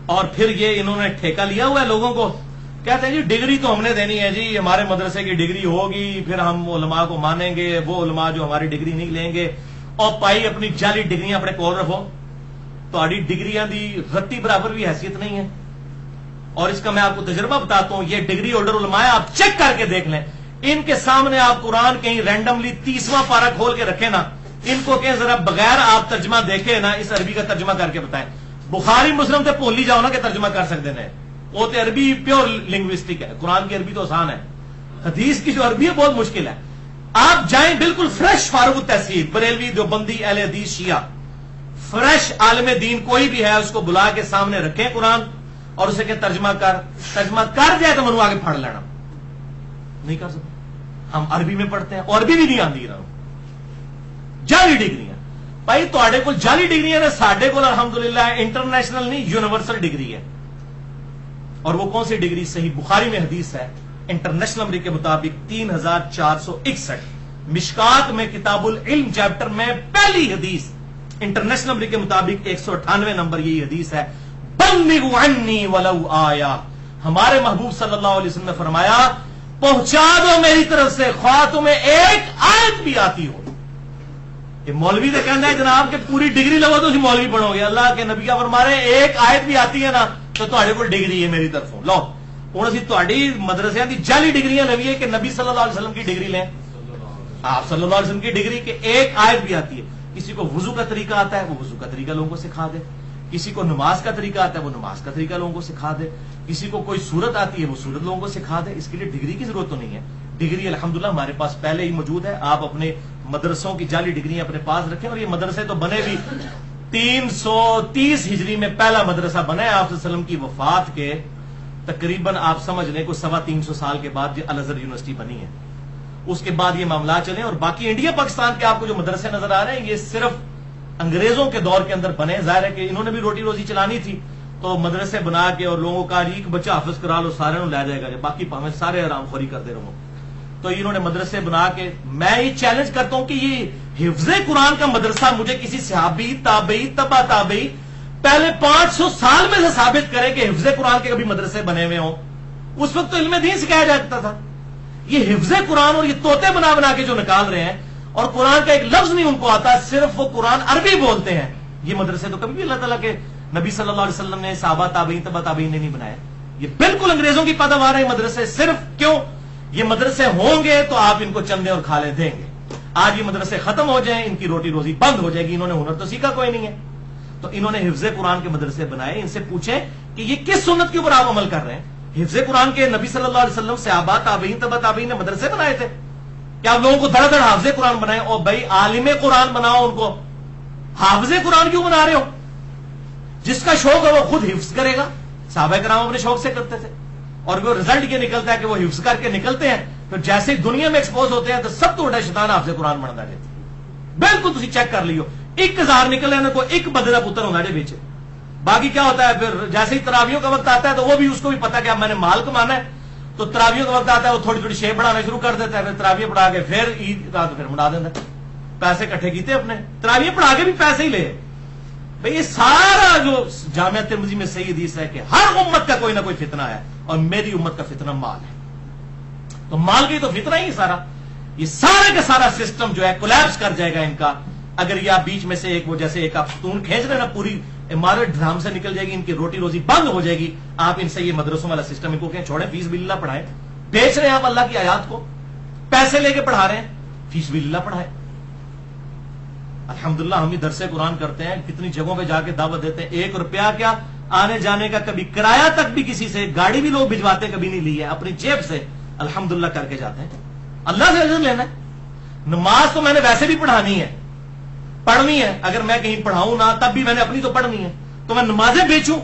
اور پھر یہ انہوں نے ٹھیکہ لیا ہوا ہے لوگوں کو، کہتے ہیں جی ڈگری تو ہم نے دینی ہے، جی ہمارے مدرسے کی ڈگری ہوگی پھر ہم علماء کو مانیں گے، وہ علماء جو ہماری ڈگری نہیں لیں گے، اور پائی اپنی جعلی ڈگریاں اپنے کول رکھو، تہاڈی ڈگریاں دی رتی برابر بھی حیثیت نہیں ہے۔ اور اس کا میں آپ کو تجربہ بتاتا ہوں، یہ ڈگری ہولڈر علماء آپ چیک کر کے دیکھ لیں، ان کے سامنے آپ قرآن کہیں رینڈملی 30واں پارہ کھول کے رکھیں نا، ان کو کہیں ذرا بغیر آپ ترجمہ دیکھے نا اس عربی کا ترجمہ کر کے بتائیں۔ بخاری مسلم تے بھول ہی جاؤ نا کہ ترجمہ کر سکتے ہیں، وہ تو عربی پیور لنگوسٹک ہے، قرآن کی عربی تو آسان ہے، حدیث کی جو عربی ہے بہت مشکل ہے۔ آپ جائیں بالکل فریش فارغ التحصیل، بریلوی دیوبندی اہل حدیث شیعہ، فریش عالم دین کوئی بھی ہے اس کو بلا کے سامنے رکھیں قرآن اور اسے کہ ترجمہ کر جائے تو منو آگے پڑھ لینا، نہیں کر سکتے۔ ہم عربی میں پڑھتے ہیں اور عربی بھی نہیں آتی رہا، جعلی ڈگریاں بھائی تواڈے کول جعلی ڈگریاں نے، ساڈے کول الحمدللہ انٹرنیشنل نہیں یونیورسل ڈگری ہے۔ اور وہ کون سی ڈگری؟ صحیح بخاری میں حدیث ہے انٹرنیشنل نمبر کے مطابق 3461، مشکات میں کتاب العلم چیپٹر میں پہلی حدیث انٹرنیشنل نمبر کے مطابق 198 نمبر یہی حدیث ہے، بلغوا عنی ولو آیا، ہمارے محبوب صلی اللہ علیہ وسلم نے فرمایا پہنچا دو میری طرف سے خواہ تمہیں ایک آیت بھی آتی ہو۔ یہ مولوی تو کہنا ہے جناب کہ پوری ڈگری لگو تو مولوی بنو گے، اللہ کے نبی کا فرما رہے ایک آیت بھی آتی ہے نا تو تہاڈے کول ڈگری ہے میری طرفوں، لو ہن اسی تہاڈی مدرسیاں دی جعلی ڈگریاں لوی ہے کہ نبی صلی اللہ علیہ وسلم کی ڈگری لیں، آپ صلی اللہ علیہ وسلم کی ڈگری کہ ایک آیت بھی آتی ہے۔ کسی کو وضو کا طریقہ آتا ہے وہ وضو کا طریقہ لوگوں کو سکھا دے، کسی کو نماز کا طریقہ آتا ہے وہ نماز کا طریقہ لوگوں کو سکھا دے، کسی کو کوئی صورت آتی ہے وہ صورت لوگوں کو سکھا دے، اس کے لیے ڈگری کی ضرورت تو نہیں ہے۔ ڈگری الحمدللہ ہمارے پاس پہلے ہی موجود ہے، آپ اپنے مدرسوں کی جعلی ڈگریاں اپنے پاس رکھیں، اور یہ مدرسے تو بنے بھی 330 ہجری میں پہلا مدرسہ بنا ہے آپ صلی اللہ علیہ وسلم کی وفات کے تقریباً آپ سمجھ لیں کوئی 350 سال کے بعد یہ الازہر یونیورسٹی بنی ہے، اس کے بعد یہ معاملات چلے، اور باقی انڈیا پاکستان کے آپ کو جو مدرسے نظر آ رہے ہیں یہ صرف انگریزوں کے دور کے اندر بنے، ظاہر ہے کہ انہوں نے بھی روٹی روزی چلانی تھی تو مدرسے بنا کے اور لوگوں کا ایک بچہ حافظ کرا لو سارے لے جائے گا، باقی پاویں سارے آرام خوری کرتے رہو، تو انہوں نے مدرسے بنا کے، میں یہ چیلنج کرتا ہوں کہ یہ حفظ قرآن کا مدرسہ مجھے کسی صحابی تابعی تبع تابعی پہلے 500 سال میں سے ثابت کرے کہ حفظ قرآن کے کبھی مدرسے بنے ہوئے ہوں، اس وقت تو علم دین سکھایا جاتا تھا۔ یہ حفظ قرآن اور یہ طوطے بنا بنا کے جو نکال رہے ہیں اور قرآن کا ایک لفظ نہیں ان کو آتا، صرف وہ قرآن عربی بولتے ہیں، یہ مدرسے تو کبھی بھی اللہ تعالیٰ کے نبی صلی اللہ علیہ وسلم نے صحابہ تابعین تبع تابعین نے نہیں بنایا، یہ بالکل انگریزوں کی پیداوار ہے مدرسے، صرف کیوں؟ یہ مدرسے ہوں گے تو آپ ان کو چندے اور کھالے دیں گے، آج یہ مدرسے ختم ہو جائیں ان کی روٹی روزی بند ہو جائے گی، انہوں نے ہنر تو سیکھا کوئی نہیں ہے، تو انہوں نے حفظ قرآن کے مدرسے بنائے۔ ان سے پوچھیں کہ یہ کس سنت کے اوپر آپ عمل کر رہے ہیں؟ حفظ قرآن کے نبی صلی اللہ علیہ وسلم صحابہ تابعین تبع تابعین نے مدرسے بنائے تھے، کیا آپ لوگوں کو دڑ دڑ حافظ قرآن بنائے؟ اور بھائی عالم قرآن بناؤ، ان کو حافظ قرآن کیوں بنا رہے ہو؟ جس کا شوق ہے وہ خود حفظ کرے گا، صحابہ کرام اپنے شوق سے کرتے تھے، اور وہ رزلٹ یہ نکلتا ہے کہ وہ حفظ کر کے نکلتے ہیں، پھر جیسے ہی دنیا میں ایکسپوز ہوتے ہیں تو سب تو بڑا شیطان حافظ قرآن بنتا جاتا ہے۔ بالکل تسی چیک کر لیو، 1000 نکلے نا کوئی ایک بندے کا پتر ہونا جی، باقی کیا ہوتا ہے پھر جیسے ہی تراویحوں کا وقت آتا ہے تو وہ بھی اس کو بھی پتا کہ اب میں نے مال کمانا ہے، تو تراویحوں کا وقت آتا ہے وہ تھوڑی تھوڑی شیپ بڑھانا شروع کر دیتا ہے، پھر تراویح پڑھا کے پھر عید رات پھر منا دیتا ہے، پیسے اکٹھے کیتے اپنے، تراویح پڑھا کے بھی پیسے ہی لے۔ بھئی یہ سارا جو جامعہ ترمذی میں صحیح حدیث ہے کہ ہر امت کا کوئی نہ کوئی فتنہ ہے، اور میری امت کا فتنہ مال ہے، تو مال کی تو فتنہ ہی سارا، یہ سارا کا سارا سسٹم جو ہے کولیپس کر جائے گا ان کا، اگر یہ آپ بیچ میں سے ایک وہ جیسے ایک آپ ستون کھینچ رہے نا پوری عمارت ڈھام سے نکل جائے گی، ان کی روٹی روزی بند ہو جائے گی، آپ ان سے یہ مدرسوں والا سسٹم ان کو کہیں چھوڑیں، فیس باللہ پڑھائیں، بیچ رہے ہیں آپ اللہ کی آیات کو، پیسے لے کے پڑھا رہے ہیں، فیس باللہ پڑھائیں۔ الحمدللہ ہم ہی درس قرآن کرتے ہیں، کتنی جگہوں پہ جا کے دعوت دیتے ہیں، 1 روپیہ کیا آنے جانے کا کبھی کرایہ تک بھی کسی سے، گاڑی بھی لوگ بھجواتے کبھی نہیں لی ہے، اپنی جیب سے الحمدللہ کر کے جاتے ہیں، اللہ سے اجر لینا ہے۔ نماز تو میں نے ویسے بھی پڑھانی ہے، پڑھنی ہے، اگر میں کہیں پڑھاؤں نہ تب بھی میں نے اپنی تو پڑھنی ہے، تو میں نمازیں بیچوں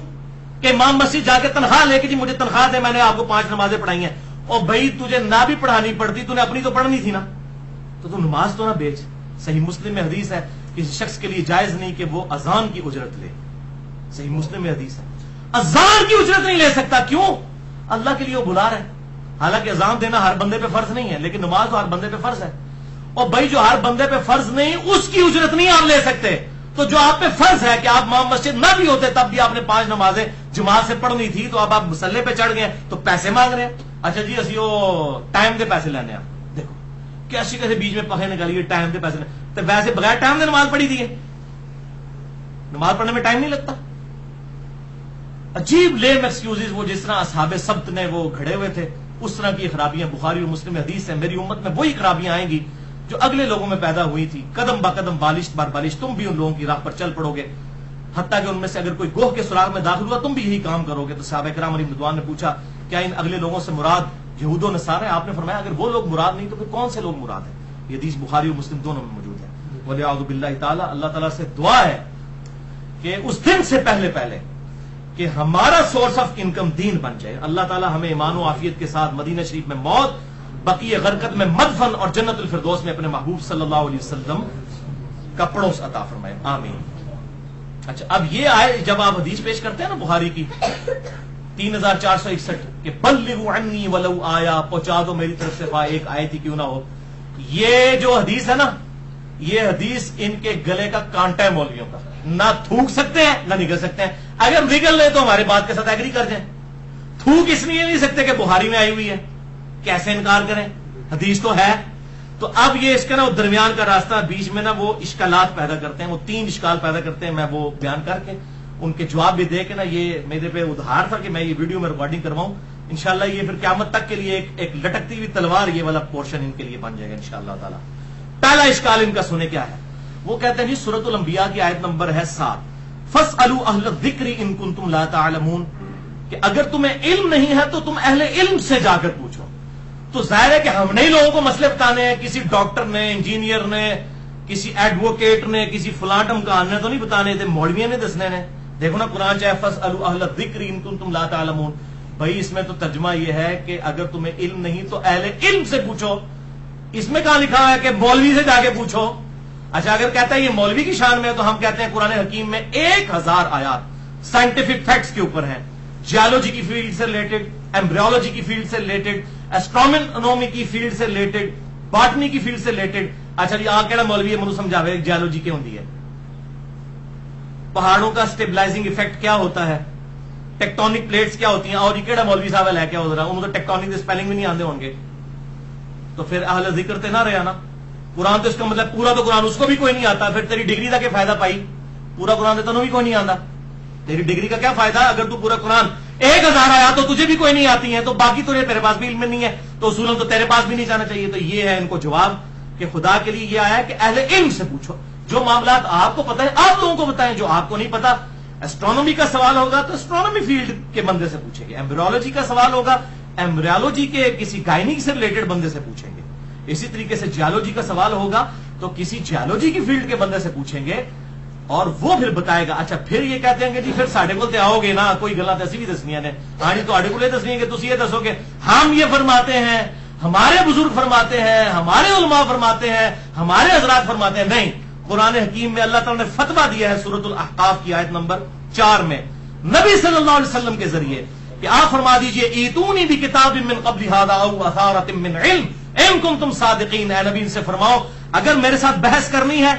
کہ امام مسجد جا کے تنخواہ لے کے جی مجھے تنخواہ دے، میں نے آپ کو 5 نمازیں پڑھائی ہیں، اور بھائی تجھے نہ بھی پڑھانی پڑتی، تو نے اپنی تو پڑھنی تھی نا، تو نماز تو نہ بیچ۔ صحیح مسلم میں حدیث ہے کسی شخص کے لیے جائز نہیں کہ وہ اذان کی اجرت لے، صحیح مسلم میں حدیث ہے، اذان کی اجرت نہیں لے سکتا، کیوں؟ اللہ کے لیے وہ بلا رہا ہے، حالانکہ اذان دینا ہر بندے پہ فرض نہیں ہے، لیکن نماز تو ہر بندے پہ فرض ہے، اور بھائی جو ہر بندے پہ فرض نہیں اس کی اجرت نہیں آپ لے سکتے، تو جو آپ پہ فرض ہے کہ آپ امام مسجد نہ بھی ہوتے تب بھی آپ نے 5 نمازیں جماعت سے پڑھنی تھی، تو اب آپ مسلح پہ چڑھ گئے تو پیسے مانگ رہے ہیں. اچھا جی اسی وہ ٹائم دے پیسے لینے. آپ دیکھو کیسے کیسے بیچ میں پخے نکالیے ٹائم دے پیسے تو ویسے بغیر ٹائم دے نماز پڑھی تھی. نماز پڑھنے میں ٹائم نہیں لگتا. عجیب لیم ایکسکیوزز، وہ جس طرح اصحاب سبت نے وہ گھڑے ہوئے تھے اس طرح کی خرابیاں بخاری اور مسلم حدیث ہے. میری امت میں وہی خرابیاں آئیں گی جو اگلے لوگوں میں پیدا ہوئی تھی. قدم با قدم، بالش بار بالش تم بھی ان لوگوں کی راہ پر چل پڑو گے، حتیٰ کہ ان میں سے اگر کوئی گوہ کے سراغ میں داخل ہوا تم بھی یہی کام کرو گے. تو صحابہ کرام علیہ رضوان نے پوچھا کیا ان اگلے لوگوں سے مراد یہود و نصارہ ہیں؟ آپ نے فرمایا اگر وہ لوگ مراد نہیں تو پھر کون سے لوگ مراد ہیں؟ یہ حدیث بخاری اور مسلم دونوں میں موجود ہے. وَلِعَوْذُ بِاللَّهِ تعالیٰ، اللہ تعالیٰ سے دعا ہے کہ اس دن سے پہلے کہ ہمارا سورس آف انکم دین بن جائے. اللہ تعالیٰ ہمیں ایمان و عافیت کے ساتھ مدینہ شریف میں موت، بقیہ غرقت میں مدفن اور جنت الفردوس میں اپنے محبوب صلی اللہ علیہ وسلم کا پڑوس عطا فرمائے. آمین. اچھا اب یہ آئے جب آپ حدیث پیش کرتے ہیں نا بخاری کی 3461 کہ بلغوا عنی ولو آیا، پہنچا دو میری طرف سے ایک آیت ہی کیوں نہ ہو. یہ جو حدیث ہے نا، یہ حدیث ان کے گلے کا کانٹا ہے مولویوں کا. نہ تھوک سکتے ہیں نہ نگل سکتے ہیں. اگر نگل لیں تو ہمارے بات کے ساتھ ایگری کر جائیں. تھوک اس لیے نہیں سکتے کہ بخاری میں آئی ہوئی ہے، کیسے انکار کریں؟ حدیث تو ہے. تو اب یہ اس کا نا درمیان کا راستہ بیچ میں نا وہ اشکالات پیدا کرتے ہیں. وہ 3 اشکال پیدا کرتے ہیں. میں وہ بیان کر کے ان کے جواب بھی دے کے نا، یہ میرے پہ ادھار تھا کہ میں یہ ویڈیو میں ریکارڈنگ کرواؤں. انشاءاللہ یہ پھر قیامت تک کے لیے ایک لٹکتی ہوئی تلوار یہ والا پورشن ان کے لیے بن جائے گا انشاءاللہ تعالی. پہلا اشکال ان کا سنے کیا ہے؟ وہ کہتے ہیں جی سورۃ الانبیاء کی آیت نمبر ہے 7، فَاسْأَلُوا أَهْلَ الذِّكْرِ إِن كُنتُمْ لَا تَعْلَمُونَ، کہ اگر تمہیں علم نہیں ہے تو تم اہل علم سے جا کر پوچھو. تو ظاہر ہے کہ ہم نے لوگوں کو مسئلے بتانے ہیں، کسی ڈاکٹر نے، انجینئر نے، کسی ایڈوکیٹ نے، کسی فلاں ٹمکان نے تو نہیں بتانے تھے، مولویوں نے دسنے نے. دیکھو نا قرآن چاہے فَاسْأَلُوا أَهْلَ الذِّكْرِ إِن كُنتُمْ لَا تَعْلَمُونَ. بھائی اس میں تو ترجمہ یہ ہے کہ اگر تمہیں علم نہیں تو اہل علم سے پوچھو. اس میں کہاں لکھا ہے کہ مولوی سے جا کے پوچھو؟ اچھا اگر کہتا ہے یہ مولوی کی شان میں ہے تو ہم کہتے ہیں قرآن حکیم میں 1000 آیات سائنٹیفک فیکٹس کے اوپر ہیں، جیولوجی کی فیلڈ سے ریلیٹڈ، ایمبریولوجی کی فیلڈ سے ریلیٹڈ، ایسٹرونومی کی فیلڈ سے ریلیٹڈ، باٹنی کی فیلڈ سے ریلیٹڈ. اچھا جی آپ کہڑا مولوی ہے مجھے سمجھاوے جیولوجی کیا ہوتی ہے، پہاڑوں کا سٹیبلائزنگ ایفیکٹ کیا ہوتا ہے، ٹیکٹونک پلیٹس کیا ہوتی ہیں، اور یہ کہڑا مولوی صاحب ہے کیا ہو رہا ہے، انہوں تو ٹیکٹونک کے اسپیلنگ بھی نہیں آتے ہوں گے. تو پھر اہل ذکر تے نہ رہا نا قرآن. تو اس کا مطلب پورا تو قرآن اس کو بھی کوئی نہیں آتا. پھر تیری ڈگری کا کیا فائدہ پائی؟ پورا قرآن تو بھی کوئی نہیں آتا. تیری ڈگری کا کیا فائدہ اگر تو پورا قرآن 1000 آیا تو تجھے بھی کوئی نہیں آتی ہیں، تو باقی تیرے پاس بھی علم نہیں ہے تو اصولاً تو تیرے پاس بھی نہیں جانا چاہیے. تو یہ ہے ان کو جواب کہ خدا کے لیے یہ آیا کہ اہل علم سے پوچھو. جو معاملات آپ کو پتہ ہے آپ لوگوں کو بتائیں، جو آپ کو نہیں پتا. ایسٹرونومی کا سوال ہوگا تو ایسٹرونومی فیلڈ کے بندے سے پوچھیں گے. ایمبریولوجی کا سوال ہوگا ایمبریولوجی کے کسی گائنی سے ریلیٹڈ بندے سے پوچھیں گے. اسی طریقے سے جیولوجی کا سوال ہوگا تو کسی جیولوجی کی فیلڈ کے بندے سے پوچھیں گے اور وہ پھر بتائے گا. اچھا پھر یہ کہتے ہیں کہ جی پھر ساڈے کول تے آؤ گے نا، کوئی گلاں تے اسی بھی دسنیاں نے. ہاں جی تواڈے کول دسنی ہے کہ تسی یہ دسو کہ ہم یہ فرماتے ہیں، ہمارے بزرگ فرماتے ہیں، ہمارے علماء فرماتے ہیں، ہمارے حضرات فرماتے ہیں. نہیں، قرآن حکیم میں اللہ تعالیٰ نے فتویٰ دیا ہے سورۃ الاحقاف کی آیت نمبر 4 میں نبی صلی اللہ علیہ وسلم کے ذریعے کہ آپ فرما دیجئے ایتونی بکتاب من قبل ھذا او اثارۃ من علم ان کنتم صادقین. اے نبی ان سے فرماؤ اگر میرے ساتھ بحث کرنی ہے،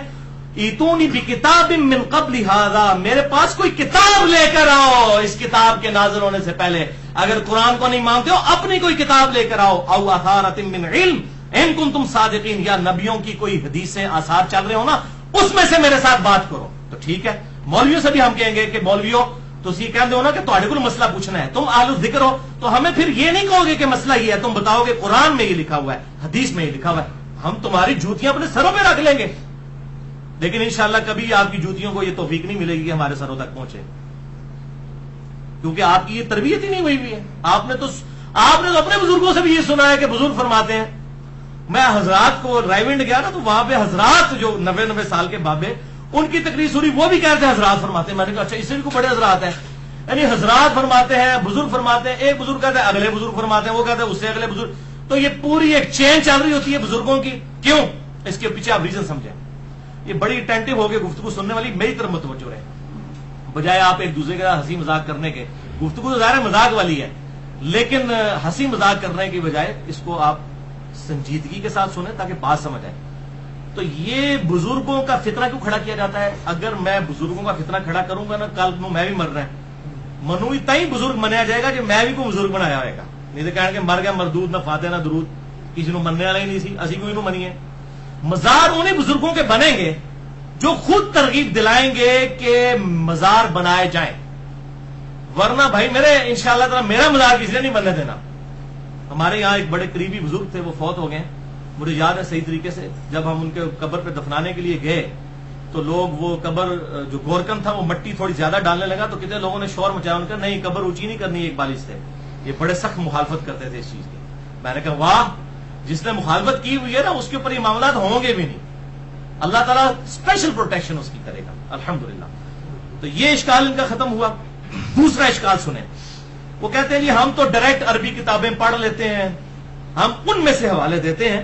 ایتونی بکتاب من قبل ھذا، میرے پاس کوئی کتاب لے کر آؤ اس کتاب کے نازل ہونے سے پہلے. اگر قرآن کو نہیں مانتے ہو اپنی کوئی کتاب لے کر آؤ. او اثارۃ من علم ان کنتم صادقین، یا نبیوں کی کوئی حدیثیں آثار چل رہے ہو نا اس میں سے میرے ساتھ بات کرو. تو ٹھیک ہے، مولویوں سے بھی ہم کہیں گے کہ مولویوں تو یہ کہتے ہو نا کہ تھوڑے کو مسئلہ پوچھنا ہے، تم اہل ذکر ہو تو ہمیں پھر یہ نہیں کہو گے کہ مسئلہ یہ ہے، تم بتاؤ گے قرآن میں یہ لکھا ہوا ہے، حدیث میں یہ لکھا ہوا ہے. ہم تمہاری جوتیاں اپنے سروں پہ رکھ لیں گے، لیکن انشاءاللہ کبھی آپ کی جوتیوں کو یہ توفیق نہیں ملے گی کہ ہمارے سروں تک پہنچے، کیونکہ آپ کی یہ تربیت ہی نہیں ہوئی ہے. آپ نے تو اپنے بزرگوں سے بھی یہ سنا ہے کہ بزرگ فرماتے ہیں. میں حضرات کو رائیونڈ گیا نا تو وہاں پہ حضرات جو 90 سال کے بابے ان کی تقریر سنی، وہ بھی کہتے ہیں حضرات فرماتے ہیں. میں نے کہا اچھا اس سے بھی کوئی بڑے حضرات ہیں، یعنی حضرات فرماتے ہیں، بزرگ فرماتے ہیں، ایک بزرگ کہتے ہیں اگلے بزرگ فرماتے ہیں، وہ کہتے ہیں اس سے اگلے بزرگ. تو یہ پوری ایک چین چل رہی ہوتی ہے بزرگوں کی. کیوں؟ اس کے پیچھے آپ ریزن سمجھیں. یہ بڑی اٹینٹو ہو گئے گفتگو سننے والی میری طرف متوجہ رہے، بجائے آپ ایک دوسرے کے ہنسی مذاق کرنے کے. گفتگو تو ظاہر مذاق والی ہے لیکن ہنسی مذاق کرنے کی بجائے اس کو آپ سنجیدگی کے ساتھ سنیں تاکہ بات سمجھ آئے. تو یہ بزرگوں کا فتنہ کیوں کھڑا کیا جاتا ہے؟ اگر میں بزرگوں کا فتنہ کھڑا کروں گا نا، کل کو میں بھی مر رہا ہے، منو ہی تھی بزرگ منیا جائے گا کہ میں بھی کو بزرگ بنایا ہوئے گا، نہیں تو کہنے کہ مر گیا مردود نہ فاتح نہ درود، کسی نے مننے والا ہی نہیں سی، اسی کو انہوں منیے۔ مزار انہیں بزرگوں کے بنیں گے جو خود ترغیب دلائیں گے کہ مزار بنائے جائیں، ورنہ بھائی میرے انشاءاللہ تعالی میرا مزار کسی نے نہیں بننے دینا۔ ہمارے یہاں ایک بڑے قریبی بزرگ تھے، وہ فوت ہو گئے، مجھے یاد ہے صحیح طریقے سے، جب ہم ان کے قبر پہ دفنانے کے لیے گئے تو لوگ وہ قبر جو گورکن تھا وہ مٹی تھوڑی زیادہ ڈالنے لگا تو کتنے لوگوں نے شور مچایا، ان کا نہیں قبر اونچی نہیں کرنی، ایک بالش تھے، یہ بڑے سخت مخالفت کرتے تھے اس چیز کی۔ میں نے کہا واہ، جس نے مخالفت کی ہوئی ہے نا اس کے اوپر یہ معاملات ہوں گے بھی نہیں، اللہ تعالیٰ اسپیشل پروٹیکشن اس کی کرے گا الحمدللہ۔ تو یہ اشکال ان کا ختم ہوا۔ دوسرا اشکال سنیں، وہ کہتے ہیں جی ہم تو ڈائریکٹ عربی کتابیں پڑھ لیتے ہیں، ہم ان میں سے حوالے دیتے ہیں،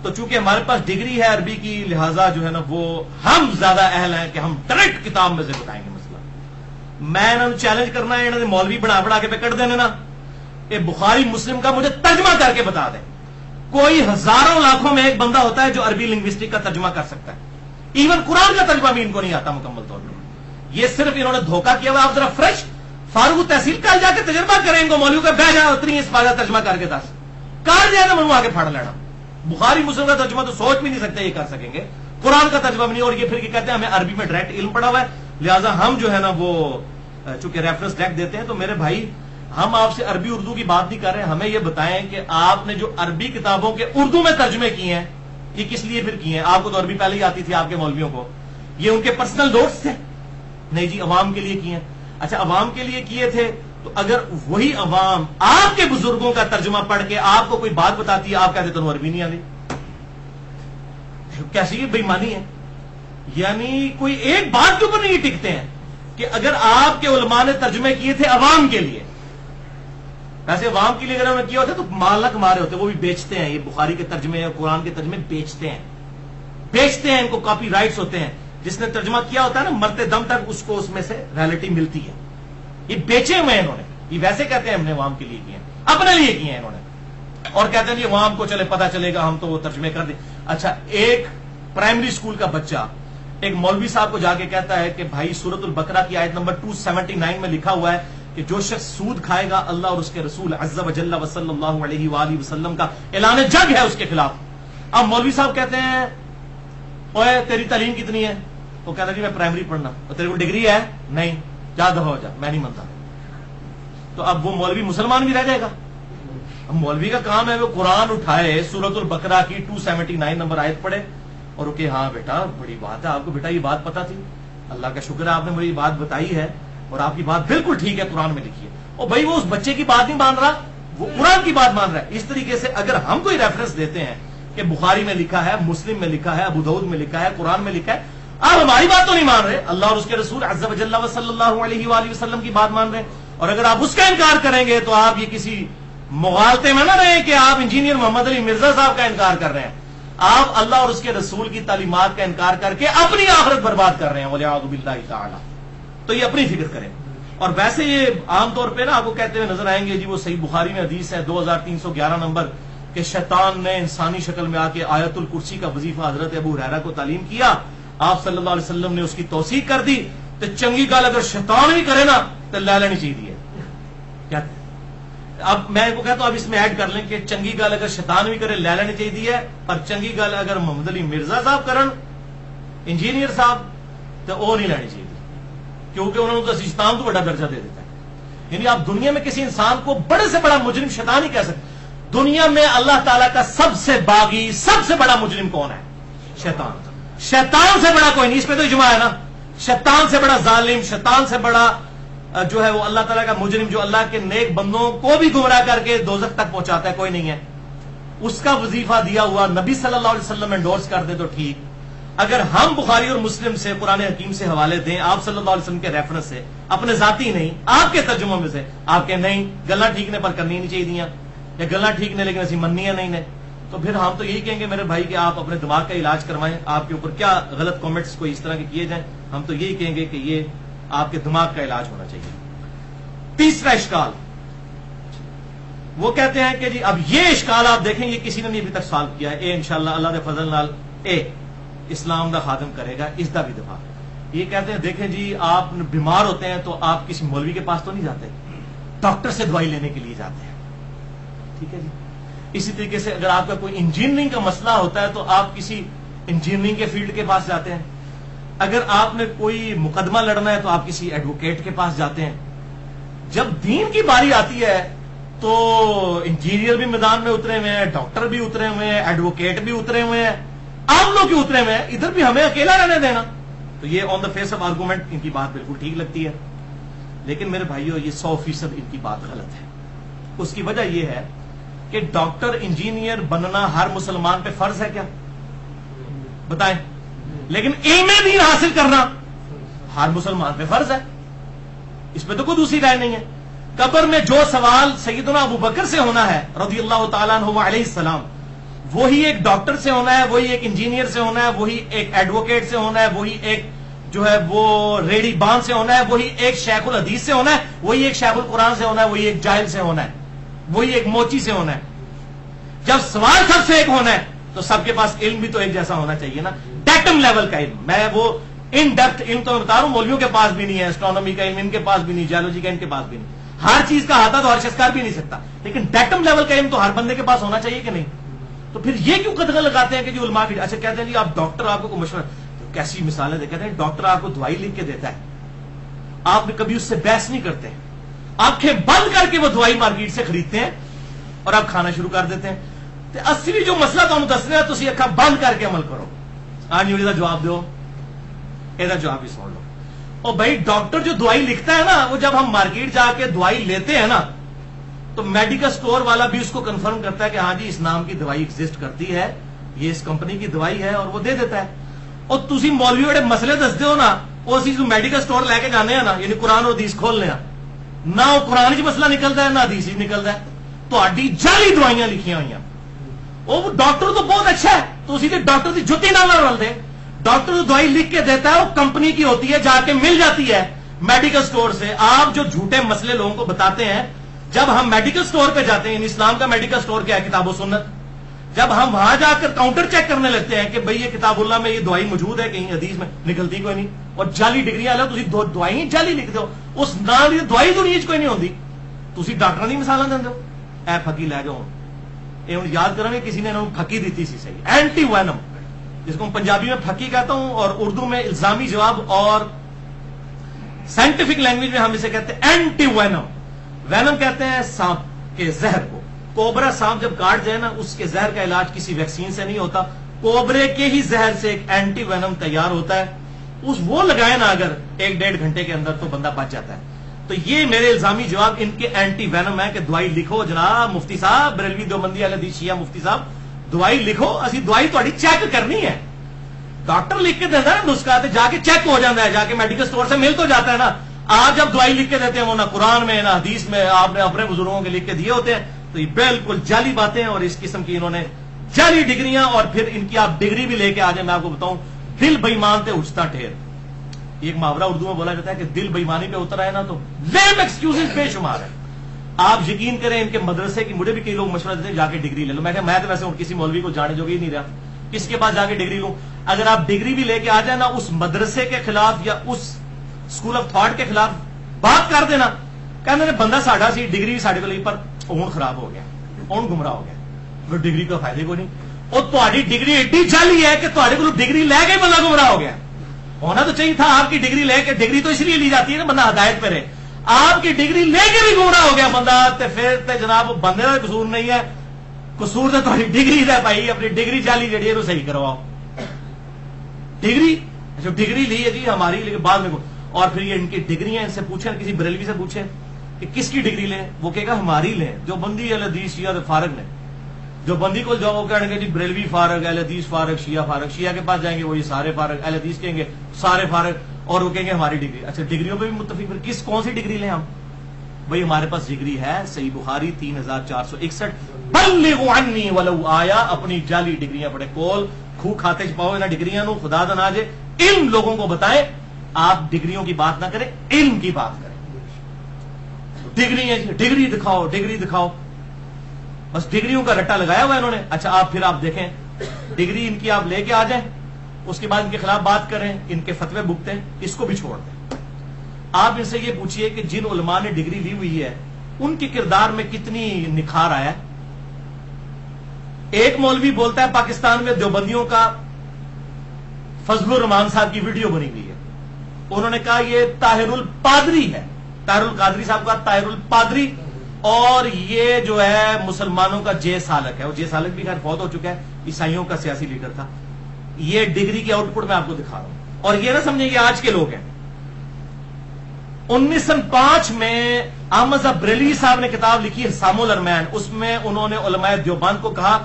تو چونکہ ہمارے پاس ڈگری ہے عربی کی لہٰذا جو ہے نا وہ ہم زیادہ اہل ہیں کہ ہم ڈائریکٹ کتاب میں سے بتائیں گے مسئلہ۔ میں انہوں نے چیلنج کرنا ہے، انہوں نے مولوی بڑھا کے پہ کٹ دینے نا، یہ بخاری مسلم کا مجھے ترجمہ کر کے بتا دیں۔ کوئی ہزاروں لاکھوں میں ایک بندہ ہوتا ہے جو عربی لنگوسٹک کا ترجمہ کر سکتا ہے، ایون قرآن کا ترجمہ بھی ان کو نہیں آتا مکمل طور پر۔ یہ صرف انہوں نے دھوکہ کیا ہوا۔ آپ ذرا فریش فاروق تحصیل کا جا کے تجربہ کریں گے، مولوی کا بہ جائے اتنی اس بات ترجمہ کر کے دس کار جائے نا منہ آگے پھاڑ لینا۔ بخاری مسلم کا ترجمہ تو سوچ بھی نہیں سکتے یہ کر سکیں گے، قرآن کا ترجمہ بھی نہیں۔ اور یہ پھر کہتے ہیں ہمیں عربی میں ڈائریکٹ علم پڑا ہوا ہے لہٰذا ہم جو ہے نا وہ چونکہ ریفرنس ڈائریکٹ دیتے ہیں۔ تو میرے بھائی ہم آپ سے عربی اردو کی بات نہیں کر رہے ہیں، ہمیں یہ بتائیں کہ آپ نے جو عربی کتابوں کے اردو میں ترجمے کیے ہیں یہ کس لیے پھر کیے ہیں؟ آپ کو تو عربی پہلے ہی آتی تھی آپ کے مولویوں کو، یہ ان کے پرسنل نوٹس تھے؟ نہیں جی، عوام کے لیے کیے ہیں۔ اچھا عوام کے لیے کیے تھے تو اگر وہی عوام آپ کے بزرگوں کا ترجمہ پڑھ کے آپ کو کوئی بات بتاتی ہے، آپ کہتے تو عربی نہیں آتی، کیسی یہ بے ایمانی ہے؟ یعنی کوئی ایک بات کے اوپر نہیں ٹکتے ہیں کہ اگر آپ کے علماء نے ترجمے کیے تھے عوام کے لیے، ویسے عوام کے لیے اگر انہوں نے کیا ہوتا تو مال نہ کما رہے ہوتے، وہ بھی بیچتے ہیں، یہ بخاری کے ترجمے اور قرآن کے ترجمے بیچتے ہیں، ان کو کاپی رائٹس ہوتے ہیں، جس نے ترجمہ کیا ہوتا ہے نا مرتے دم تک اس کو اس میں سے رائلٹی ملتی ہے، یہ بیچے ہوئے ہیں انہوں نے۔ یہ ویسے کہتے ہیں ہم نے عوام کے لیے کیے ہیں، اپنے لیے کیے ہیں انہوں نے، اور کہتے ہیں عوام کو چلے پتا چلے گا ہم تو وہ ترجمے کر دیں۔ اچھا ایک پرائمری اسکول کا بچہ ایک مولوی صاحب کو جا کے کہتا ہے کہ بھائی سورۃ البقرہ کی آیت نمبر 279 میں لکھا ہوا ہے کہ جو شخص سود کھائے گا اللہ اور اس کے رسول عز و جل صلی اللہ علیہ وآلہ وسلم کا اعلان جنگ ہے اس کے خلاف۔ اب مولوی صاحب کہتے ہیں اوے تیری تعلیم کتنی ہے؟ وہ کہتا ہے جی میں پرائمری پڑھنا۔ اور تیرے کو ڈگری ہے؟ نہیں، جا دفعہ ہو جا، میں نہیں مانتا۔ تو اب وہ مولوی مسلمان بھی رہ جائے گا؟ اب مولوی کا کام ہے وہ قرآن اٹھائے سورۃ البقرہ کی 279 نمبر آیت پڑھے اور کہ ہاں بیٹا بڑی بات ہے، آپ کو بیٹا یہ بات پتا تھی، اللہ کا شکر ہے آپ نے مجھے یہ بات بتائی ہے اور آپ کی بات بالکل ٹھیک ہے، قرآن میں لکھی ہے۔ اور بھائی وہ اس بچے کی بات نہیں مان رہا، وہ قرآن کی بات مان رہا ہے۔ اس طریقے سے اگر ہم کوئی ریفرنس دیتے ہیں کہ بخاری میں لکھا ہے، مسلم میں لکھا ہے، ابو داؤد میں لکھا ہے، قرآن میں لکھا ہے، آپ ہماری بات تو نہیں مان رہے، اللہ اور اس کے رسول عز و جل صلی اللہ علیہ وآلہ وسلم کی بات مان رہے ہیں۔ اور اگر آپ اس کا انکار کریں گے تو آپ یہ کسی مغالطے میں نہ رہے کہ آپ انجینئر محمد علی مرزا صاحب کا انکار کر رہے ہیں، آپ اللہ اور اس کے رسول کی تعلیمات کا انکار کر کے اپنی آخرت برباد کر رہے ہیں، والعیاذ باللہ تعالی۔ تو یہ اپنی فکر کریں۔ اور ویسے یہ عام طور پہ نا آپ کو کہتے ہوئے نظر آئیں گے جی وہ صحیح بخاری میں حدیث ہے 2311 نمبر کہ شیطان نے انسانی شکل میں آ کے آیت الکرسی کا وظیفہ حضرت ابو ہریرہ کو تعلیم کیا، آپ صلی اللہ علیہ وسلم نے اس کی توثیق کر دی۔ تو چنگی گل اگر شیطان بھی کرے نا تو لے لینی چاہیے۔ کیا اب میں کو کہتا ہوں اب اس میں ایڈ کر لیں کہ چنگی گل اگر شیطان بھی کرے لے لینی چاہیے، پر چنگی گل اگر محمد علی مرزا صاحب کرن انجینئر صاحب تو وہ نہیں لینی چاہیے، کیونکہ انہوں نے تو شیطان تو بڑا درجہ دے دیتا ہے۔ یعنی آپ دنیا میں کسی انسان کو بڑے سے بڑا مجرم شیطان ہی کہہ سکتے۔ دنیا میں اللہ تعالیٰ کا سب سے باغی سب سے بڑا مجرم کون ہے؟ شیطان۔ شیطان سے بڑا کوئی نہیں، اس پہ تو اجماع ہے نا۔ شیطان سے بڑا ظالم، شیطان سے بڑا جو ہے وہ اللہ تعالیٰ کا مجرم جو اللہ کے نیک بندوں کو بھی گمراہ کر کے دوزخ تک پہنچاتا ہے، کوئی نہیں ہے۔ اس کا وظیفہ دیا ہوا نبی صلی اللہ علیہ وسلم انڈورس کر دے تو ٹھیک۔ اگر ہم بخاری اور مسلم سے قرآن حکیم سے حوالے دیں آپ صلی اللہ علیہ وسلم کے ریفرنس سے، اپنے ذاتی نہیں آپ کے ترجموں میں سے، آپ کے نہیں گلا ٹھیک نے پر کرنی نہیں چاہیے یا گلا ٹھیک نے لیکن ایسی مننی ہے نہیں نے، تو پھر ہم تو یہی کہیں گے میرے بھائی کہ آپ اپنے دماغ کا علاج کوائیں۔ آپ کے اوپر کیا غلط کامنٹس کوئی اس طرح کے کیے جائیں، ہم تو یہی کہیں گے کہ یہ آپ کے دماغ کا علاج ہونا چاہیے۔ تیسرا اشکال وہ کہتے ہیں کہ جی اب یہ اشکال آپ دیکھیں یہ کسی نے نہیں ابھی تک سالو کیا ہے۔ انشاءاللہ اللہ کے فضل نال اسلام دا خادم کرے گا اس دا بھی دفاع. یہ کہتے ہیں دیکھیں جی آپ بیمار ہوتے ہیں تو آپ کسی مولوی کے پاس تو نہیں جاتے, ڈاکٹر سے دوائی لینے کے لیے جاتے ہیں. ٹھیک ہے جی. اسی طریقے سے اگر آپ کا کوئی انجینئرنگ کا مسئلہ ہوتا ہے تو آپ کسی انجینئرنگ کے فیلڈ کے پاس جاتے ہیں. اگر آپ نے کوئی مقدمہ لڑنا ہے تو آپ کسی ایڈوکیٹ کے پاس جاتے ہیں. جب دین کی باری آتی ہے تو انجینئر بھی میدان میں اترے ہوئے ہیں, ڈاکٹر بھی اترے ہوئے ہیں, ایڈوکیٹ بھی اترے ہوئے ہیں, عام لوگ بھی اترے ہوئے ہیں. ادھر بھی ہمیں اکیلا رہنے دینا. تو یہ آن دا فیس آف آرگومنٹ ان کی بات بالکل ٹھیک لگتی ہے, لیکن میرے بھائیو یہ 100% ان کی بات غلط ہے. اس کی وجہ یہ ہے کہ ڈاکٹر انجینئر بننا ہر مسلمان پہ فرض ہے کیا؟ بتائیں. لیکن علم دین حاصل کرنا ہر مسلمان پہ فرض ہے. اس پہ تو کوئی دوسری رائے نہیں ہے. قبر میں جو سوال سیدنا ابو بکر سے ہونا ہے رضی اللہ تعالیٰ عنہ علیہ السلام, وہی ایک ڈاکٹر سے ہونا ہے, وہی ایک انجینئر سے ہونا ہے, وہی ایک ایڈوکیٹ سے ہونا ہے, وہی ایک جو ہے وہ ریڈی بان سے ہونا ہے, وہی ایک شیخ الحدیث سے ہونا ہے, وہی ایک شیخ القرآن سے ہونا ہے, وہی ایک جاہل سے ہونا ہے, وہی ایک موچی سے ہونا ہے. جب سوال سب سے ایک ہونا ہے تو سب کے پاس علم بھی تو ایک جیسا ہونا چاہیے نا, ڈیٹم لیول کا علم. میں وہ ان ڈیپتھ علم تو بتا رہا ہوں, مولویوں کے پاس بھی نہیں ہے, اسٹرانومی کا علم ان کے پاس بھی نہیں, جیولوجی کا ان کے پاس بھی نہیں, ہر چیز کا ہاتھ تو ہر شخص کر بھی نہیں سکتا, لیکن ڈیٹم لیول کا علم تو ہر بندے کے پاس ہونا چاہیے کہ نہیں. تو پھر یہ کیوں قدغن لگاتے ہیں کہ جو علماء کی, اچھا کہتے ہیں جی آپ ڈاکٹر آپ کو مشورہ, کیسی مثالیں کہتے ہیں ڈاکٹر آپ کو دوائی لکھ کے دیتا ہے, آپ کبھی اس سے بحث نہیں کرتے, آنکھیں بند کر کے وہ دوائی مارکیٹ سے خریدتے ہیں اور آپ کھانا شروع کر دیتے ہیں. تو اصلی جو مسئلہ تمہیں دسنا ہے تسی اکھاں بند کر کے عمل کرو. آج یہ جواب دو, یہ جواب بھی سن لو. اور بھائی ڈاکٹر جو دوائی لکھتا ہے نا, وہ جب ہم مارکیٹ جا کے دوائی لیتے ہیں نا تو میڈیکل سٹور والا بھی اس کو کنفرم کرتا ہے کہ ہاں جی اس نام کی دوائی ایگزسٹ کرتی ہے, یہ اس کمپنی کی دوائی ہے, اور وہ دے دیتا ہے. اور تسی مولوی بڑے مسئلے دستے ہو نا, وہ اسی میڈیکل سٹور لے کے جانے ہیں نا, یعنی قرآن اور حدیث کھولنے ہیں نہ, وہ قرآن کی مسئلہ نکلتا ہے نہ حدیث نکلتا ہے, تو آڈی جعلی دوائیاں لکھی ہوئی ہیں. وہ ڈاکٹر تو بہت اچھا ہے, تو اسی لیے ڈاکٹر کی جتی نہ رل دے. ڈاکٹر جو دوائی لکھ کے دیتا ہے وہ کمپنی کی ہوتی ہے, جا کے مل جاتی ہے میڈیکل سٹور سے. آپ جو جھوٹے مسئلے لوگوں کو بتاتے ہیں, جب ہم میڈیکل سٹور پہ جاتے ہیں, اسلام کا میڈیکل سٹور کیا ہے, کتاب و سنت, جب ہم وہاں جا کر کاؤنٹر چیک کرنے لگتے ہیں کہ بھئی یہ کتاب اللہ میں یہ دوائی موجود ہے, کہیں حدیث میں نکلتی کوئی نہیں, اور جعلی ڈگریاں لو, تسی دوائی جعلی لکھ دو, اس نام کی دوائی دنیا کوئی نہیں ہوتی, تسی ڈاکٹر نہیں مثالاں دے دو. اے پھکی لے جاؤ, یہ یاد کرو گے کسی نے پھکی دیتی سی صحیح, اینٹی وینم, جس کو پنجابی میں پھکی کہتا ہوں اور اردو میں الزامی جواب, اور سائنٹیفک لینگویج میں ہم اسے کہتے ہیں اینٹی وینم. وینم کہتے ہیں سانپ کے زہر کو. کوبرا سانپ جب کاٹ جائے نا, اس کے زہر کا علاج کسی ویکسین سے نہیں ہوتا, کوبرے کے ہی زہر سے ایک اینٹی وینم تیار ہوتا ہے, وہ لگائے نا اگر 1-1.5 گھنٹے کے اندر تو بندہ بچ جاتا ہے. تو یہ میرے الزامی جواب ان کے اینٹی وینم ہے کہ دوائی لکھو جناب مفتی صاحب, بریلوی دیوبندی اہل حدیث شیعہ مفتی صاحب, دوائی لکھو, اسی دوائی تھوڑی چیک کرنی ہے. ڈاکٹر لکھ کے دیتا ہے نسخہ, جا کے چیک ہو جاتا ہے, جا کے میڈیکل سٹور سے مل تو جاتا ہے نا. آپ جب دوائی لکھ کے دیتے ہیں وہ نہ قرآن میں نہ حدیث میں آپ نے اپنے بزرگوں کے لکھ کے دیے ہوتے ہیں, تو یہ بالکل جعلی باتیں ہیں, اور اس قسم کی انہوں نے جعلی ڈگریاں, اور پھر ان کی آپ ڈگری بھی لے کے آ جائیں, میں آپ کو بتاؤں دل بےمان تے اٹھتا ٹھیر. ایک محاورہ اردو میں بولا جاتا ہے کہ دل بےمانی پہ اتر آئے نا تو لیم ایکسکیوزز بے شمار ہے. آپ یقین کریں ان کے مدرسے کی, مجھے بھی کئی لوگ مشورہ دیتے ہیں جا کے ڈگری لے لو. میں کہا میں تو ویسے کسی مولوی کو جانے جو ہی نہیں رہا, کس کے پاس جا کے ڈگری لوں. اگر آپ ڈگری بھی لے کے آ جائیں نا, اس مدرسے کے خلاف یا اس اسکول آف تھاٹ کے خلاف بات کر دینا, کہنا بندہ ساڈا سی ڈگری بھی ساڈے کو لی, پر اون خراب ہو گیا, اون گمراہ ہو گیا, پھر ڈگری کا فائدہ کوئی نہیں. اور تہاڈی ڈگری ایڈی جعلی ہے کہ تہاڈے کو ڈگری لے کے بندہ گمراہ ہو گیا. ہونا تو چاہیے تھا آپ کی ڈگری لے کے, ڈگری تو اس لیے لی جاتی ہے نا بندہ ہدایت پہ رہے. آپ کی ڈگری لے کے بھی گمراہ ہو گیا بندہ, پھر تے جناب بندے کا قصور نہیں ہے, قصور تو تہاڈی ڈگری ہے بھائی. اپنی ڈگری جعلی جڑی ہے وہ صحیح کرواؤ. ڈگری جو ڈگری لی ہے جی ہماری, لیکن بعد میں اور پھر یہ ان کی ڈگریاں, ان سے پوچھیں, کسی بریلوی سے پوچھیں کہ کس کی ڈگری لیں, وہ کہے گا ہماری لیں. جو بندی اہل حدیث شیعہ فارغ نے, جو بندی کو جو کہیں گے جی بریلوی فارغ, اہل حدیث فارغ, شیعہ فارغ, شیعہ کے پاس جائیں گے وہی سارے فارغ, اہل حدیث کہیں گے سارے فارغ, اور وہ کہیں گے ہماری ڈگری. اچھا ڈگریوں پہ بھی متفق, پھر کون سی ڈگری لیں ہم؟ بھائی ہمارے پاس ڈگری ہے صحیح بخاری 3461, بلغوا عنی ولو آیا. اپنی جعلی ڈگریاں پڑے کول کھو کھاتے چپاؤ انہاں ڈگریاں نو, خدا دا ناجے علم لوگوں کو بتائیں. آپ ڈگریوں کی بات نہ کریں, علم کی بات کریں. ڈگری ہے, ڈگری دکھاؤ, ڈگری دکھاؤ, بس ڈگریوں کا رٹا لگایا ہوا ہے انہوں نے. اچھا آپ پھر آپ دیکھیں ڈگری ان کی آپ لے کے آ جائیں, اس کے بعد ان کے خلاف بات کریں، ان کے فتوے بکتے ہیں، اس کو بھی چھوڑ دیں۔ آپ ان سے یہ پوچھئے کہ جن علماء نے ڈگری لی ہوئی ہے ان کے کردار میں کتنی نکھار آیا ہے۔ ایک مولوی بولتا ہے پاکستان میں دیوبندیوں کا فضل الرحمان صاحب کی ویڈیو بنی ہوئی ہے، انہوں نے کہا یہ طاہر الپادری ہے، طاہر القادری صاحب کا طاہر الپادری، اور یہ جو ہے مسلمانوں کا جے سالک ہے، اور جے سالک بھی خیر فوت ہو چکا ہے، عیسائیوں کا سیاسی لیڈر تھا۔ یہ ڈگری کی آؤٹ پٹ میں آپ کو دکھا رہا ہوں، اور یہ نہ سمجھیں یہ آج کے لوگ ہیں۔ 1905 میں احمد صاحب بریلوی صاحب نے کتاب لکھی حسام الارمین، اس میں انہوں نے علماء دیوبند کو کہا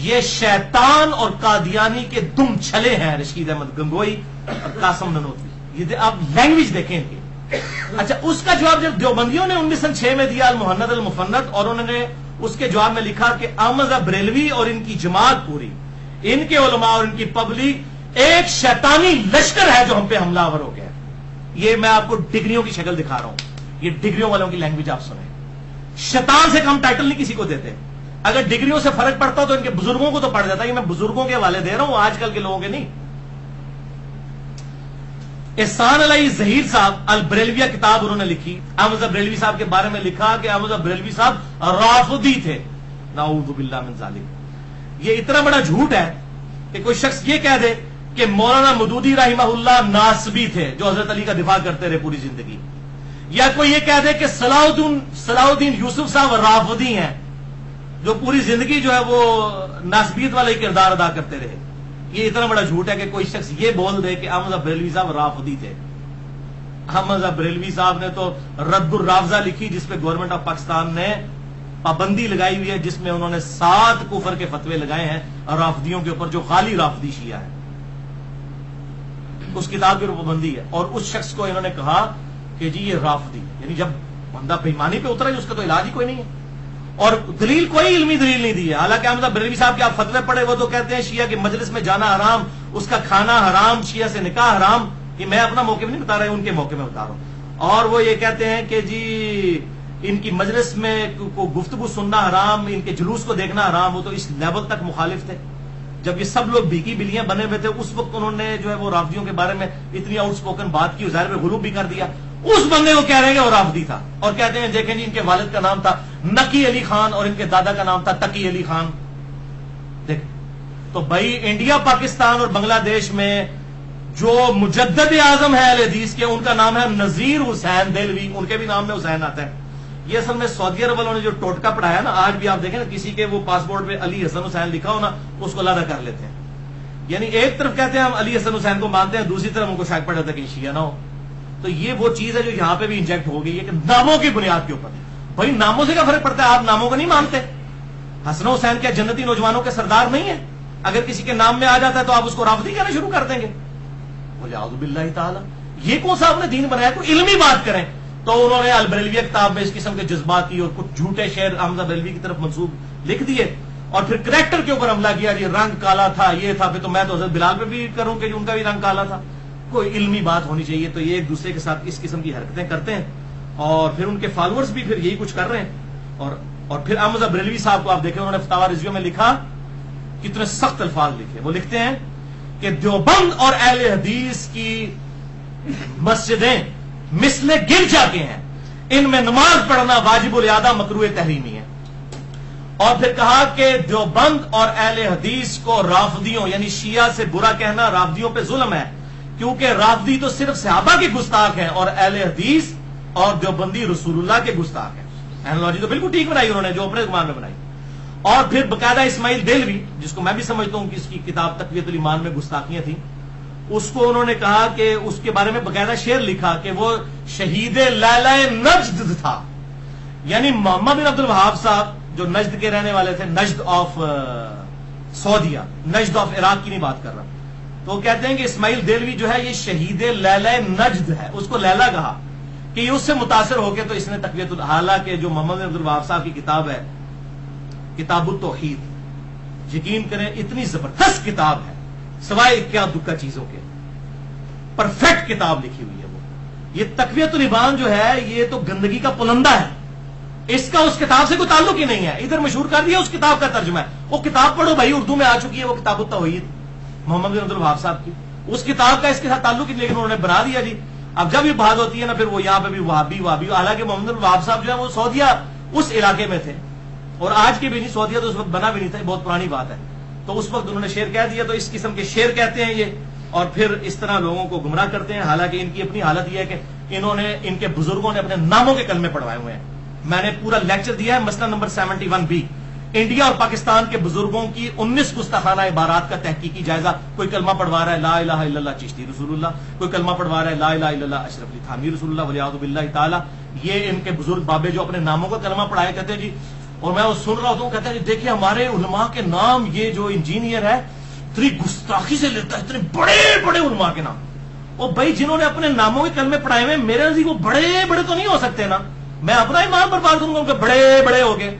یہ شیطان اور قادیانی کے دم چھلے ہیں، رشید احمد گنگوئی اور قاسم ننوتوی، یہ آپ لینگویج دیکھیں ان کی۔ اچھا، اس کا جواب جب دیوبندیوں نے 1906 میں دیا المحند المفند، اور انہوں نے اس کے جواب میں لکھا کہ احمد صاحب بریلوی اور ان کی جماعت پوری، ان کے علماء اور ان کی پبلک ایک شیطانی لشکر ہے جو ہم پہ حملہ آور ہو گیا ہے۔ یہ میں آپ کو ڈگریوں کی شکل دکھا رہا ہوں، یہ ڈگریوں والوں کی لینگویج آپ سنیں۔ شیطان سے کم ٹائٹل نہیں کسی کو دیتے، اگر ڈگریوں سے فرق پڑتا تو ان کے بزرگوں کو تو پڑ جاتا ہے، میں بزرگوں کے حوالے دے رہا ہوں، آج کل کے لوگوں کے نہیں۔ احسان علی ظہیر صاحب البریلویہ کتاب انہوں نے لکھی، احمد صاحب بریلوی صاحب کے بارے میں لکھا کہ احمد صاحب بریلوی صاحب رافضی تھے، نعوذ باللہ من ذالک۔ یہ اتنا بڑا جھوٹ ہے کہ کوئی شخص یہ کہہ دے کہ مولانا مودودی رحمہ اللہ ناصبی تھے جو حضرت علی کا دفاع کرتے رہے پوری زندگی، یا کوئی یہ کہہ دے کہ صلاح الدین یوسف صاحب رافضی ہیں جو پوری زندگی جو ہے وہ ناصبیت والا ہی کردار ادا کرتے رہے۔ یہ اتنا بڑا جھوٹ ہے کہ کوئی شخص یہ بول دے کہ احمد صاحب بریلوی صاحب رافضی تھے۔ احمد صاحب بریلوی صاحب نے تو رد الرافضہ لکھی جس پہ گورنمنٹ آف پاکستان نے پابندی لگائی ہوئی ہے، جس میں انہوں نے 7 کفر کے فتوے لگائے ہیں رافضیوں کے اوپر جو خالی رافضی شیعہ ہے، اس کتاب کی پابندی ہے۔ اور اس شخص کو انہوں نے کہا کہ جی یہ رافضی، یعنی جب بندہ بےایمانی پہ اترا اس کا تو علاج ہی کوئی نہیں ہے، اور دلیل کوئی علمی دلیل نہیں دی ہے۔ حالانکہ احمد صاحب بریلوی صاحب کے آپ فتوے پڑھے، وہ تو کہتے ہیں شیعہ کے مجلس میں جانا حرام، اس کا کھانا حرام، شیعہ سے نکاح حرام۔ یہ میں اپنا موقف نہیں بتا رہا، ان کے موقع میں بتا رہا ہوں۔ اور وہ یہ کہتے ہیں کہ جی ان کی مجلس میں گفتگو سننا حرام، ان کے جلوس کو دیکھنا حرام۔ وہ تو اس لیول تک مخالف تھے جب یہ سب لوگ بھیکی بلیاں بنے ہوئے تھے، اس وقت انہوں نے جو ہے وہ رافضیوں کے بارے میں اتنی آؤٹ سپوکن بات کی، ظاہر میں غلوب بھی کر دیا۔ اس بندے کو کہہ رہے ہیں کہ وہ رافضی تھا، اور کہتے ہیں دیکھیں جی ان کے والد کا نام تھا نقی علی خان اور ان کے دادا کا نام تھا تقی علی خان۔ دیکھ تو بھائی انڈیا، پاکستان اور بنگلہ دیش میں جو مجدد اعظم ہے اہل حدیث کے، ان کا نام ہے نذیر حسین دہلوی، ان کے بھی نام میں حسین آتا ہے۔ یہ اصل میں سعودی عرب والوں نے جو ٹوٹکا پڑھایا نا، آج بھی آپ دیکھیں نا کسی کے وہ پاسپورٹ پہ علی حسن حسین لکھا ہو نا، اس کو علیحدہ کر لیتے ہیں۔ یعنی ایک طرف کہتے ہیں ہم علی حسن حسین کو مانتے ہیں، دوسری طرف ان کو شاک پڑ جاتا ہے کہ شیعہ نہ ہو۔ تو یہ وہ چیز ہے جو یہاں پہ بھی انجیکٹ ہو گئی ہے کہ ناموں کی بنیاد کے اوپر۔ بھائی ناموں سے کیا فرق پڑتا ہے؟ آپ ناموں کو نہیں مانتے؟ حسن حسین کیا جنتی نوجوانوں کے سردار نہیں ہے؟ اگر کسی کے نام میں آ جاتا ہے تو آپ اس کو رافضی کہنا شروع کر دیں گے؟ اعوذ باللہ تعالی، یہ کون سا آپ نے دین بنایا؟ کوئی علمی بات کریں۔ تو انہوں نے البریلویہ کتاب میں اس قسم کے جذباتی اور کچھ جھوٹے شعر احمد بریلوی کی طرف منسوب لکھ دیے، اور پھر کریکٹر کے اوپر حملہ کیا، یہ رنگ کالا تھا، یہ تھا۔ پھر تو میں تو حضرت بلال پہ بھی کروں کہ ان کا بھی رنگ کالا تھا۔ کوئی علمی بات ہونی چاہیے۔ تو یہ ایک دوسرے کے ساتھ اس قسم کی حرکتیں کرتے ہیں، اور پھر ان کے فالوورز بھی پھر یہی کچھ کر رہے ہیں۔ اور پھر احمد بریلوی صاحب کو آپ دیکھیں، انہوں نے فتاوی رضویہ میں لکھا، کتنے سخت الفاظ لکھے۔ وہ لکھتے ہیں کہ دیوبند اور اہل حدیث کی مسجدیں مثل گرجا کے ہیں، ان میں نماز پڑھنا واجب الادا مکروہ تحریمی ہے۔ اور پھر کہا کہ دیوبند اور اہل حدیث کو رافضیوں یعنی شیعہ سے برا کہنا رافضیوں پہ ظلم ہے، کیونکہ رافضی تو صرف صحابہ کے گستاخ ہیں، اور اہل حدیث اور دیوبندی رسول اللہ کے گستاخ ہیں۔ اینالوجی تو بالکل ٹھیک بنائی انہوں نے، جو اپنے زبان میں بنائی۔ اور پھر باقاعدہ اسماعیل دہلوی، جس کو میں بھی سمجھتا ہوں کہ اس کی کتاب تقویت الایمان میں گستاخیاں تھیں، اس کو انہوں نے کہا کہ اس کے بارے میں باقاعدہ شعر لکھا کہ وہ شہید لیلہ نجد تھا، یعنی محمد بن عبد الوہاب صاحب جو نجد کے رہنے والے تھے، نجد آف سعودیہ، نجد آف عراق کی نہیں بات کر رہا، تو وہ کہتے ہیں کہ اسماعیل دہلوی جو ہے یہ شہید لیلہ نجد ہے، اس کو لیلہ کہا کہ یہ اس سے متاثر ہو کے تو اس نے تقویت حالانکہ جو محمد بن عبد الوہاب صاحب کی کتاب ہے کتاب التوحید، یقین کریں اتنی زبردست کتاب ہے، سوائے کیا دکھا چیزوں کے، پرفیکٹ کتاب لکھی ہوئی ہے وہ۔ یہ تقویت الایمان جو ہے یہ تو گندگی کا پلندہ ہے، اس کا اس کتاب سے کوئی تعلق ہی نہیں ہے۔ ادھر مشہور کر دیا اس کتاب کا ترجمہ ہے، وہ کتاب پڑھو بھائی، اردو میں آ چکی ہے وہ کتاب التوحید، محمد بن عبد الوہاب صاحب کی. اس کتاب کا اس کے ساتھ تعلق ہی لیکن انہوں نے بنا دیا جی. اب جب یہ بات ہوتی ہے نا پھر وہ یہاں پہ بھی وہابی حالانکہ محمد بن الوہاب صاحب جو ہے وہ سعودیہ اس علاقے میں تھے اور آج کے بھی نہیں. سعودیہ تو اس وقت بنا بھی نہیں تھا, بہت پرانی بات ہے. تو اس وقت انہوں نے شعر کہہ دیا. تو اس قسم کے شعر کہتے ہیں یہ اور پھر اس طرح لوگوں کو گمراہ کرتے ہیں. حالانکہ ان کی اپنی حالت یہ ہے کہ انہوں نے ان کے بزرگوں نے اپنے ناموں کے کلمے پڑھوائے ہوئے ہیں. میں نے پورا لیکچر دیا ہے مسئلہ نمبر 71B, انڈیا اور پاکستان کے بزرگوں کی 19 گستاخانہ عبارات کا تحقیقی جائزہ. کوئی کلمہ پڑھوا رہا ہے لا الہ الا اللہ چشتی رسول اللہ, کوئی کلمہ پڑھوا رہا ہے لا الہ الا اللہ اشرف علی تھانوی رسول اللہ ولیاعوذ باللہ تعالی. یہ ان کے بزرگ بابے جو اپنے ناموں کا کلمہ پڑھائے کہتے ہیں جی. اور میں وہ سن رہا ہوتا ہوں, کہتے ہیں جی دیکھیں ہمارے علماء کے نام, یہ جو انجینئر ہے اتنی گستاخی سے لیتا ہے, اتنے بڑے بڑے علماء کے نام. اور بھائی جنہوں نے اپنے ناموں کے کلمے پڑھائے ہوئے, میرے نزدیک وہ بڑے بڑے تو نہیں ہو سکتے نا. میں اپنا ایمان برباد کروں گا ان کے بڑے بڑے ہو گئے.